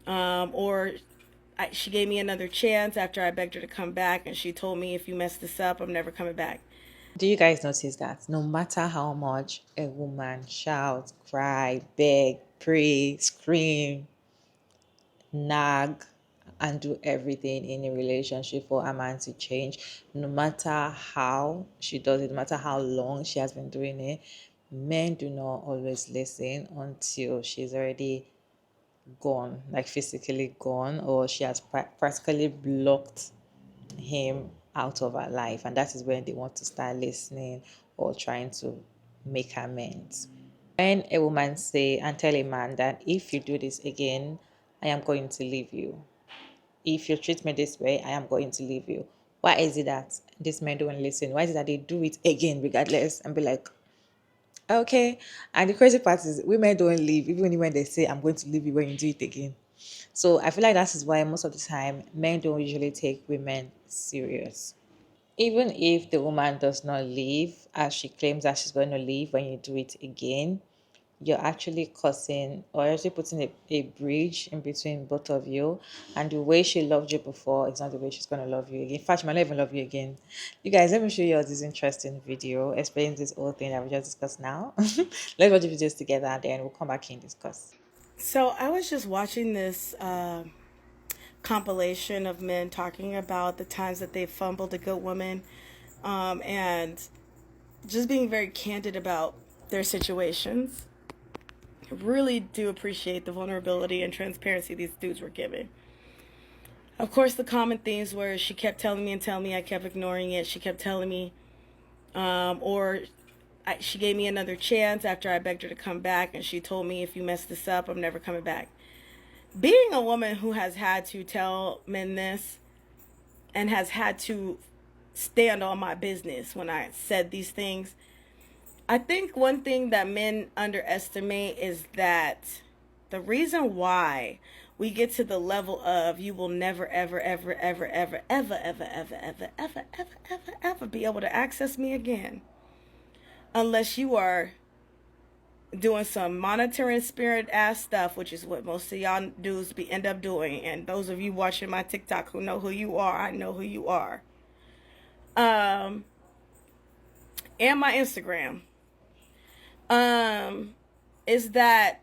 Or she gave me another chance after I begged her to come back, and she told me, if you mess this up, I'm never coming back. Do you guys notice that no matter how much a woman shouts, cry, beg, pray, scream, nag, and do everything in a relationship for a man to change, no matter how she does it, no matter how long she has been doing it, men do not always listen until she's already gone, like physically gone, or she has practically blocked him out of her life. And that is when they want to start listening or trying to make amends. When a woman say and tell a man that if you do this again, I am going to leave you. If you treat me this way, I am going to leave you. Why is it that these men don't listen? Why is it that they do it again regardless and be like, okay? And the crazy part is women don't leave, even when they say I'm going to leave you when you do it again. So I feel like that is why most of the time men don't usually take women serious. Even if the woman does not leave, as she claims that she's going to leave when you do it again, you're actually causing or actually putting a bridge in between both of you. And the way she loved you before is not the way she's going to love you again. In fact, she might not even love you again. You guys, let me show you all this interesting video explaining this whole thing that we just discussed now. Let's watch the videos together and then we'll come back and discuss. So I was just watching this compilation of men talking about the times that they fumbled a good woman, and just being very candid about their situations. I really do appreciate the vulnerability and transparency these dudes were giving. Of course, the common themes were she kept telling me and telling me, I kept ignoring it. She kept telling me, or she gave me another chance after I begged her to come back, and she told me, if you mess this up, I'm never coming back. Being a woman who has had to tell men this and has had to stand on my business when I said these things, I think one thing that men underestimate is that the reason why we get to the level of you will never ever ever ever ever ever ever ever ever ever ever ever ever be able to access me again unless you are doing some monitoring spirit ass stuff, which is what most of y'all dudes end up doing. And those of you watching my TikTok who know who you are, I know who you are. Um, and my Instagram. Um, is that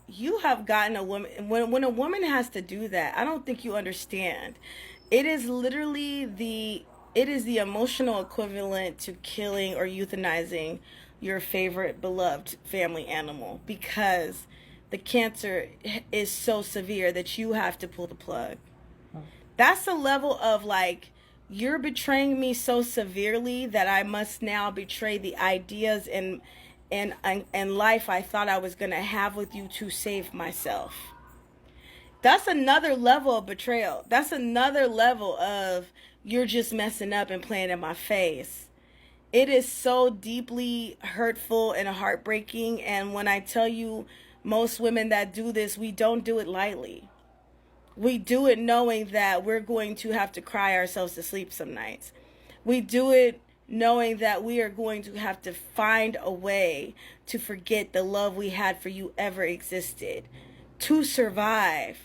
you have gotten a woman when a woman has to do that. I don't think you understand. It is literally the emotional equivalent to killing or euthanizing your favorite beloved family animal, because the cancer is so severe that you have to pull the plug. That's the level of, like, you're betraying me so severely that I must now betray the ideas and life I thought I was gonna have with you to save myself. That's another level of betrayal. That's another level of you're just messing up and playing in my face. It is so deeply hurtful and heartbreaking. And when I tell you, most women that do this, we don't do it lightly. We do it knowing that we're going to have to cry ourselves to sleep some nights. We do it knowing that we are going to have to find a way to forget the love we had for you ever existed to survive.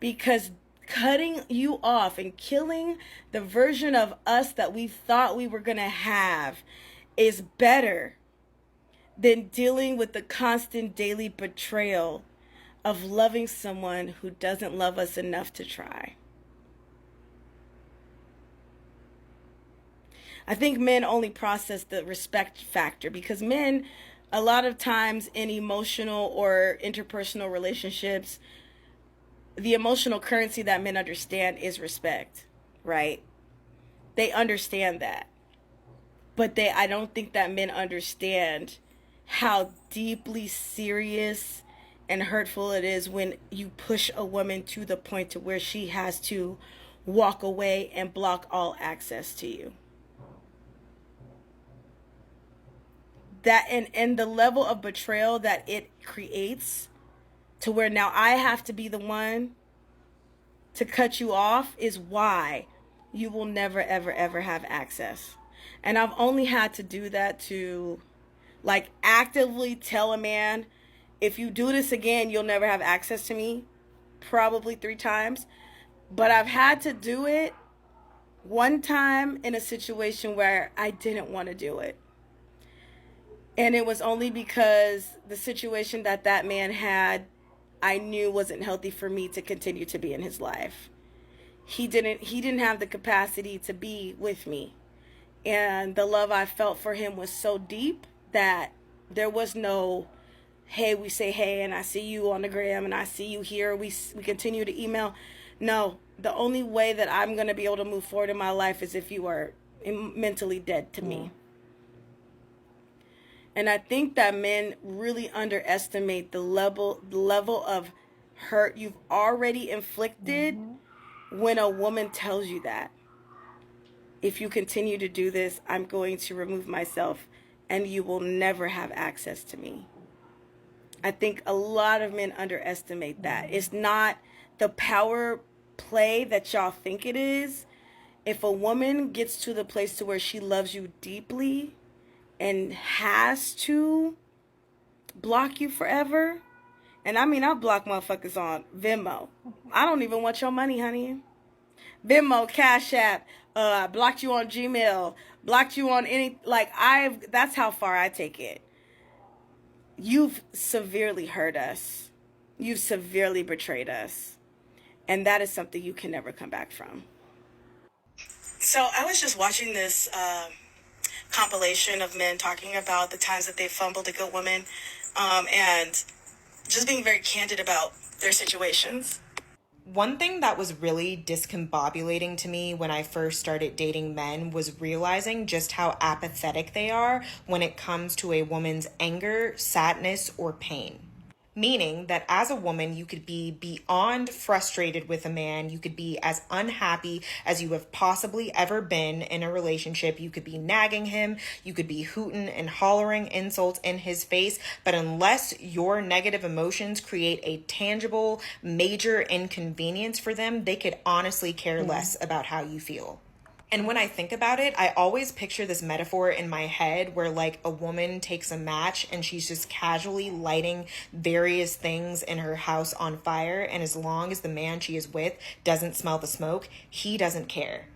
Because cutting you off and killing the version of us that we thought we were going to have is better than dealing with the constant daily betrayal of loving someone who doesn't love us enough to try. I think men only process the respect factor because men, a lot of times in emotional or interpersonal relationships, the emotional currency that men understand is respect, right? They understand that. But I don't think that men understand how deeply serious and hurtful it is when you push a woman to the point to where she has to walk away and block all access to you. That and the level of betrayal that it creates, to where now I have to be the one to cut you off, is why you will never ever ever have access. And I've only had to do that to, like, actively tell a man, if you do this again, you'll never have access to me. probably 3 times, but I've had to do it one time in a situation where I didn't want to do it. And it was only because the situation that that man had, I knew wasn't healthy for me to continue to be in his life. He didn't have the capacity to be with me. And the love I felt for him was so deep that there was no, hey, we say hey and I see you on the gram and I see you here, we continue to email. No, the only way that I'm going to be able to move forward in my life is if you are mentally dead to Mm. me. And I think that men really underestimate the level of hurt you've already inflicted Mm-hmm. when a woman tells you that. If you continue to do this, I'm going to remove myself and you will never have access to me. I think a lot of men underestimate that. It's not the power play that y'all think it is. If a woman gets to the place to where she loves you deeply and has to block you forever, and I mean, I block motherfuckers on Venmo. I don't even want your money, honey. Venmo, Cash App, blocked you on Gmail, blocked you on any, like, that's how far I take it. You've severely hurt us. You've severely betrayed us. And that is something you can never come back from. So I was just watching this compilation of men talking about the times that they fumbled a good woman, and just being very candid about their situations. One thing that was really discombobulating to me when I first started dating men was realizing just how apathetic they are when it comes to a woman's anger, sadness, or pain. Meaning that as a woman, you could be beyond frustrated with a man. You could be as unhappy as you have possibly ever been in a relationship. You could be nagging him. You could be hooting and hollering insults in his face. But unless your negative emotions create a tangible, major inconvenience for them, they could honestly care less about how you feel. And when I think about it, I always picture this metaphor in my head where, like, a woman takes a match and she's just casually lighting various things in her house on fire. And as long as the man she is with doesn't smell the smoke, he doesn't care.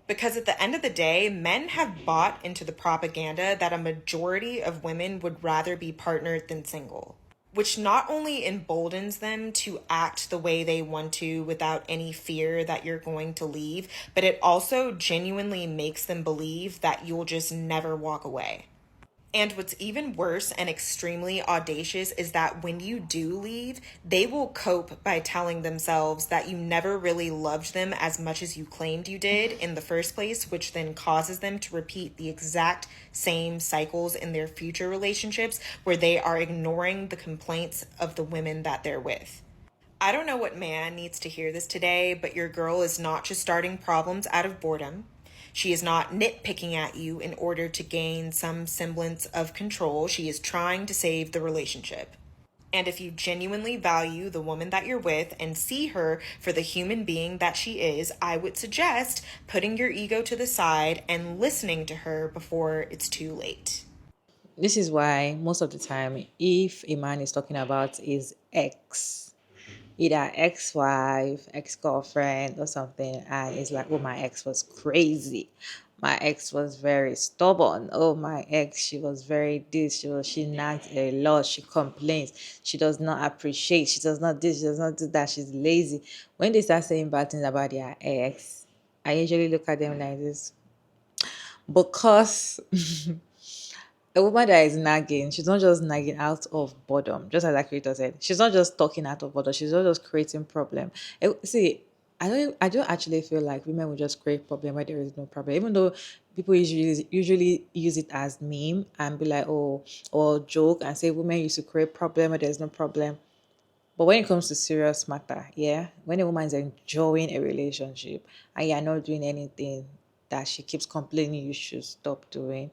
Because at the end of the day, men have bought into the propaganda that a majority of women would rather be partnered than single, which not only emboldens them to act the way they want to without any fear that you're going to leave, but it also genuinely makes them believe that you'll just never walk away. And what's even worse and extremely audacious is that when you do leave, they will cope by telling themselves that you never really loved them as much as you claimed you did in the first place, which then causes them to repeat the exact same cycles in their future relationships where they are ignoring the complaints of the women that they're with. I don't know what man needs to hear this today, but your girl is not just starting problems out of boredom. She is not nitpicking at you in order to gain some semblance of control. She is trying to save the relationship. And if you genuinely value the woman that you're with and see her for the human being that she is, I would suggest putting your ego to the side and listening to her before it's too late. This is why most of the time, if a man is talking about his ex, either ex-wife, ex-girlfriend, or something, and it's like, oh, my ex was crazy. My ex was very stubborn. Oh, my ex, she was very this. She nags a lot. She complains. She does not appreciate. She does not this. She does not do that. She's lazy. When they start saying bad things about their ex, I usually look at them like this because a woman that is nagging, she's not just nagging out of boredom, just as creator said. She's not just talking out of boredom. She's not just creating problem. See, I don't actually feel like women will just create problem where there is no problem. Even though people usually use it as meme and be like, oh, or joke and say women used to create problem where there's no problem. But when it comes to serious matter, yeah, when a woman is enjoying a relationship and you're not doing anything that she keeps complaining you should stop doing,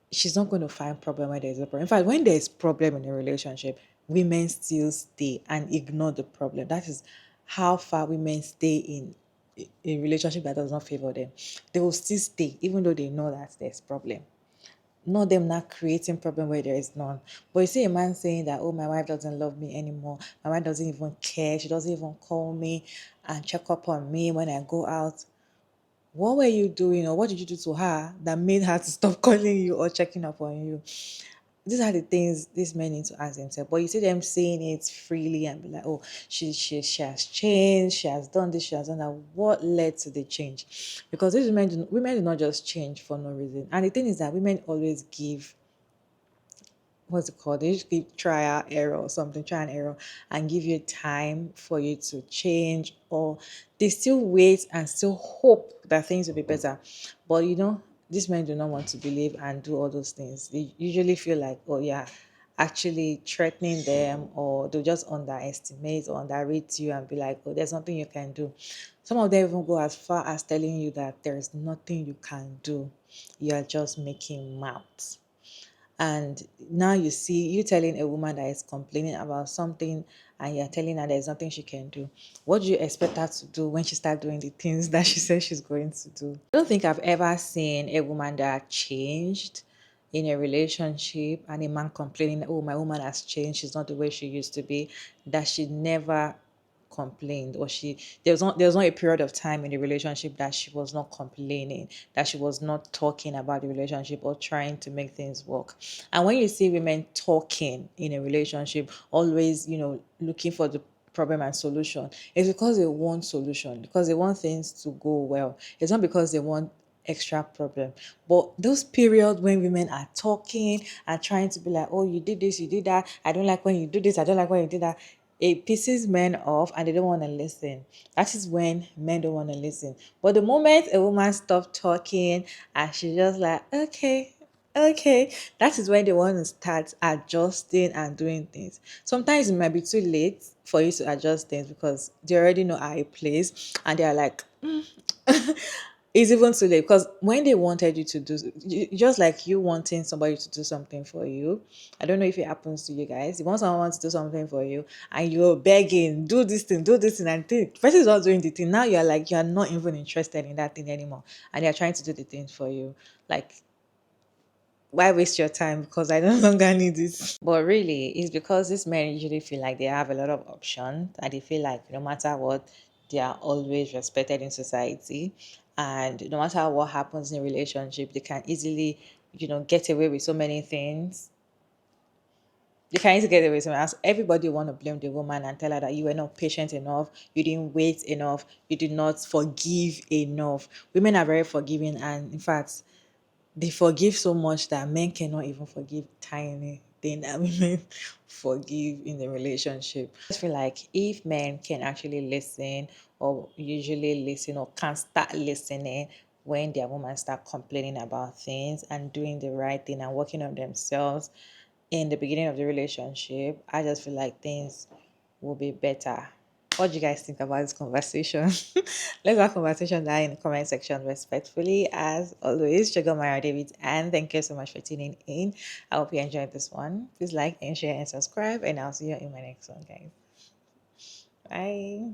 she's not going to find problem where there's a problem. In fact, when there's problem in a relationship, women still stay and ignore the problem. That is how far women stay in a relationship that does not favor them. They will still stay even though they know that there's problem. not them not creating problem where there is none. But you see a man saying that, oh, my wife doesn't love me anymore. My wife doesn't even care. She doesn't even call me and check up on me when I go out. What were you doing, or what did you do to her that made her to stop calling you or checking up on you? These are the things these men need to ask themselves. But you see them saying it freely and be like, oh, she has changed, she has done this, she has done that. What led to the change? Because these women do not just change for no reason. And the thing is that women always give, what's it called? They just give trial error or something, try and error, and give you time for you to change, or they still wait and still hope that things will be better. But these men do not want to believe and do all those things. They usually feel like, oh yeah, actually threatening them, or they'll just underestimate or underrate you and be like, oh, there's nothing you can do. Some of them even go as far as telling you that there's nothing you can do. You are just making mouths. And now you see you telling a woman that is complaining about something, and you're telling her there's nothing she can do. What do you expect her to do when she starts doing the things that she says she's going to do? I don't think I've ever seen a woman that changed in a relationship and a man complaining, oh, my woman has changed, she's not the way she used to be, that she never complained, or there was not a period of time in the relationship that she was not complaining, that she was not talking about the relationship or trying to make things work. And when you see women talking in a relationship, always looking for the problem and solution, it's because they want solution, because they want things to go well. It's not because they want extra problem. But those periods when women are talking and trying to be like, oh, you did this, you did that, I don't like when you do this, I don't like when you did that, it pisses men off and they don't want to listen. That is when men don't want to listen. But the moment a woman stops talking and she's just like, okay, okay, that is when they want to start adjusting and doing things. Sometimes it might be too late for you to adjust things because they already know how it plays, and they're like, it's even too late. Because when they wanted you to do, just like you wanting somebody to do something for you, I don't know if it happens to you guys. You want someone to do something for you and you're begging, do this thing, and the person is not doing the thing. Now you're like, you're not even interested in that thing anymore, and they're trying to do the things for you. Like, why waste your time? Because I no longer need it. But really, it's because these men usually feel like they have a lot of options, and they feel like no matter what, they are always respected in society. And no matter what happens in a relationship, they can easily, get away with so many things. You can easily get away with something else. Everybody want to blame the woman and tell her that you were not patient enough, you didn't wait enough, you did not forgive enough. Women are very forgiving, and in fact, they forgive so much that men cannot even forgive tiny thing that women forgive in the relationship. I just feel like if men can actually listen, or usually listen, or can start listening when their woman start complaining about things and doing the right thing and working on themselves in the beginning of the relationship, I just feel like things will be better. What do you guys think about this conversation? Let's have conversation down in the comment section respectfully. As always, Sugar Mara David, and thank you so much for tuning in. I hope you enjoyed this one. Please like and share and subscribe, and I'll see you in my next one, guys. Bye.